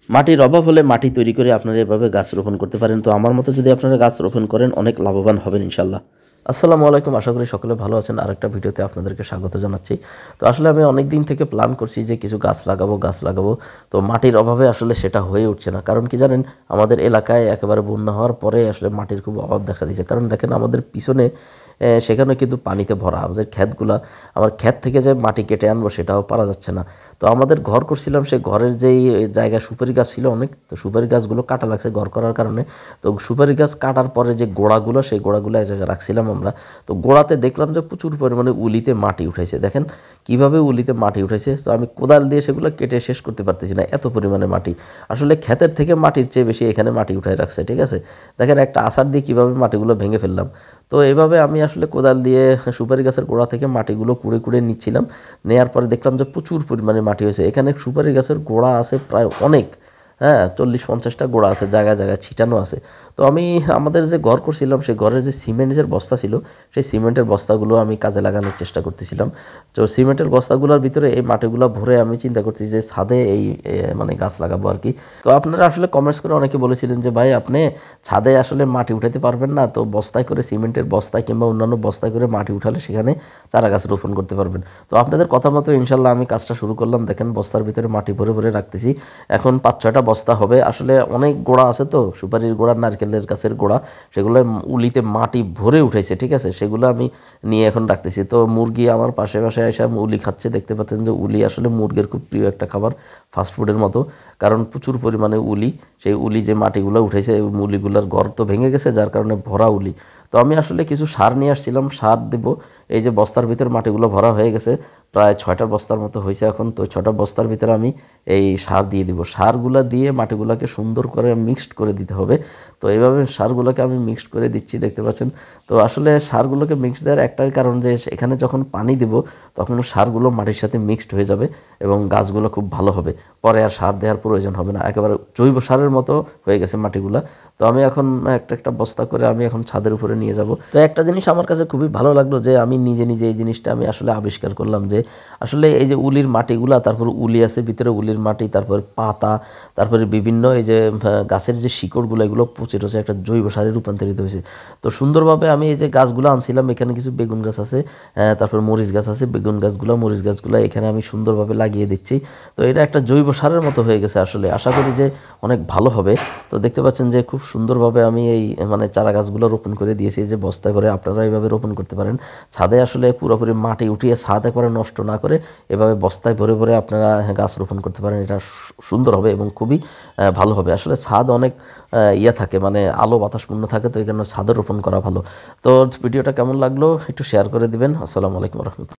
মাটির অভাব হলে মাটি তৈরি করে আপনারা এভাবে গাছ রোপণ করতে পারেন। তো আমার মতো যদি আপনারা গাছ রোপণ করেন অনেক লাভবান হবেন ইনশাল্লাহ। আসসালামু আলাইকুম, আশা করি সকলে ভালো আছেন। আরেকটা ভিডিওতে আপনাদেরকে স্বাগত জানাচ্ছি। তো আসলে আমি অনেক দিন থেকে প্ল্যান করছি যে কিছু গাছ লাগাবো। তো মাটির অভাবে আসলে সেটা হয়ে উঠছে না। কারণ কি জানেন, আমাদের এলাকায় একেবারে বন্যা হওয়ার পরে আসলে মাটির খুব অভাব দেখা দিয়েছে। কারণ দেখেন আমাদের পিছনে সেখানে কিন্তু পানিতে ভরা আমাদের ক্ষেতগুলা, আমার ক্ষেত থেকে যে মাটি কেটে আনবো সেটাও পারা যাচ্ছে না। তো আমাদের ঘর করছিলাম, সেই ঘরের যেই জায়গায় সুপারি গাছ ছিল অনেক, তো সুপারি গাছগুলো কাটা লাগছে ঘর করার কারণে। তো সুপারি গাছ কাটার পরে যে গোড়াগুলো, সেই গোড়াগুলো এক জায়গায় রাখছিলাম আমরা। তো গোড়াতে দেখলাম যে প্রচুর পরিমাণে উলিতে মাটি উঠেছে। দেখেন কিভাবে উলিতে মাটি উঠেছে। তো আমি কোদাল দিয়ে সেগুলো কেটে শেষ করতে পারতেছি না, এত পরিমাণে মাটি। আসলে ক্ষেতের থেকে মাটির চেয়ে বেশি এখানে মাটি উঠায় রাখছে, ঠিক আছে। দেখেন একটা আছাড় দিয়ে কীভাবে মাটিগুলো ভেঙে ফেললাম। তো এভাবে আমি আসলে কোদাল দিয়ে সুপারি গাছের গোড়া থেকে মাটিগুলো কুড়ে নিচ্ছিলাম। নেয়ার পরে দেখলাম যে প্রচুর পরিমাণে মাটি হয়েছে। এখানে সুপারি গাছের গোড়া আছে প্রায় অনেক, 40-50টা গোড়া আছে, জায়গায় জায়গায় ছিটানো আছে। তো আমি আমাদের যে ঘর করছিলাম সেই ঘরের যে সিমেন্টের বস্তা ছিল, সেই সিমেন্টের বস্তাগুলো আমি কাজে লাগানোর চেষ্টা করতেছিলাম। তো সিমেন্টের বস্তাগুলোর ভিতরে এই মাটিগুলো ভরে আমি চিন্তা করছি যে ছাদে এই মানে গাছ লাগাবো আর কি। তো আপনারা আসলে কমেন্টস করে অনেকে বলেছিলেন যে ভাই আপনি ছাদে আসলে মাটি উঠাতে পারবেন না, তো বস্তায় করে, সিমেন্টের বস্তায় কিংবা অন্যান্য বস্তায় করে মাটি উঠালে সেখানে চারা গাছ রোপণ করতে পারবেন। তো আপনাদের কথা মতো ইনশাল্লাহ আমি কাজটা শুরু করলাম। দেখেন বস্তার ভিতরে মাটি ভরে রাখতেছি। এখন 5-6টা বস্তা হবে। আসলে অনেক গোড়া আছে, তো সুপারির গোড়া, নারকেলের গাছের গোড়া, সেগুলো উলিতে মাটি ভরে উঠেছে, ঠিক আছে। সেগুলো আমি নিয়ে এখন রাখতেছি। তো মুরগি আমার পাশে এসে উলি খাচ্ছে, দেখতে পাচ্ছেন যে উলি আসলে মুরগির খুব প্রিয় একটা খাবার, ফাস্টফুডের মতো। কারণ প্রচুর পরিমাণে উলি, সেই উলি যে মাটিগুলো উঠেছে, উলিগুলোর ঘর তো ভেঙে গেছে, যার কারণে ভরা উলি। তো আমি আসলে কিছু সার নিয়ে আসছিলাম, সার দেব। এই যে বস্তার ভিতরে মাটিগুলো ভরা হয়ে গেছে, প্রায় 6টা বস্তার মতো হয়েছে এখন। তো 6টা বস্তার ভিতরে আমি এই সার দিয়ে দিব। সারগুলো দিয়ে মাটিগুলোকে সুন্দর করে মিক্সড করে দিতে হবে। তো এইভাবে সারগুলোকে আমি মিক্সড করে দিচ্ছি, দেখতে পাচ্ছেন। তো আসলে সারগুলোকে মিক্সড দেওয়ার একটাই কারণ যে এখানে যখন পানি দেব তখন সারগুলো মাটির সাথে মিক্সড হয়ে যাবে এবং গাছগুলো খুব ভালো হবে। পরে আর সার দেওয়ার প্রয়োজন হবে না, একেবারে জৈব সারের মতো হয়ে গেছে মাটিগুলা। তো আমি এখন একটা বস্তা করে আমি এখন ছাদের উপরে নিয়ে যাব। তো একটা জিনিস আমার কাছে খুবই ভালো লাগলো যে আমি নিজে এই জিনিসটা আমি আসলে আবিষ্কার করলাম যে আসলে এই যে উলির মাটিগুলা, তারপর উলি আছে ভিতরে উলির মাটি, তারপর পাতা, তারপরে বিভিন্ন এই যে গাছের যে শিকড়গুলো, এগুলো পচে একটা জৈব সারে রূপান্তরিত হয়েছে। তো সুন্দরভাবে আমি এই যে গাছগুলো আনছিলাম, এখানে কিছু বেগুন গাছ আছে, তারপর মরিচ গাছ আছে, বেগুন গাছগুলো, মরিচ গাছগুলো এখানে আমি সুন্দরভাবে লাগিয়ে দিচ্ছি। তো এটা একটা জৈব সারের মতো হয়ে গেছে। আসলে আশা করি যে অনেক ভালো হবে। তো দেখতে পাচ্ছেন যে খুব সুন্দরভাবে আমি এই মানে চারা গাছগুলো রোপণ করে দিয়েছি। যে বস্তায় করে আপনারা এইভাবে রোপণ করতে পারেন। ছাদে আসলে পুরোপুরি মাটি উঠিয়ে ছাদ একবারে নষ্ট না করে এভাবে বস্তায় ভরে আপনারা গাছ রোপণ করতে পারেন। এটা সুন্দর হবে এবং খুবই ভালো হবে। আসলে ছাদ অনেক থাকে, মানে আলো বাতাসপূর্ণ থাকে, তো এই কারণে ছাদে রোপণ করা ভালো। তো ভিডিওটা কেমন লাগলো একটু শেয়ার করে দিবেন। আসসালামু আলাইকুম রহমতুল্লাহ।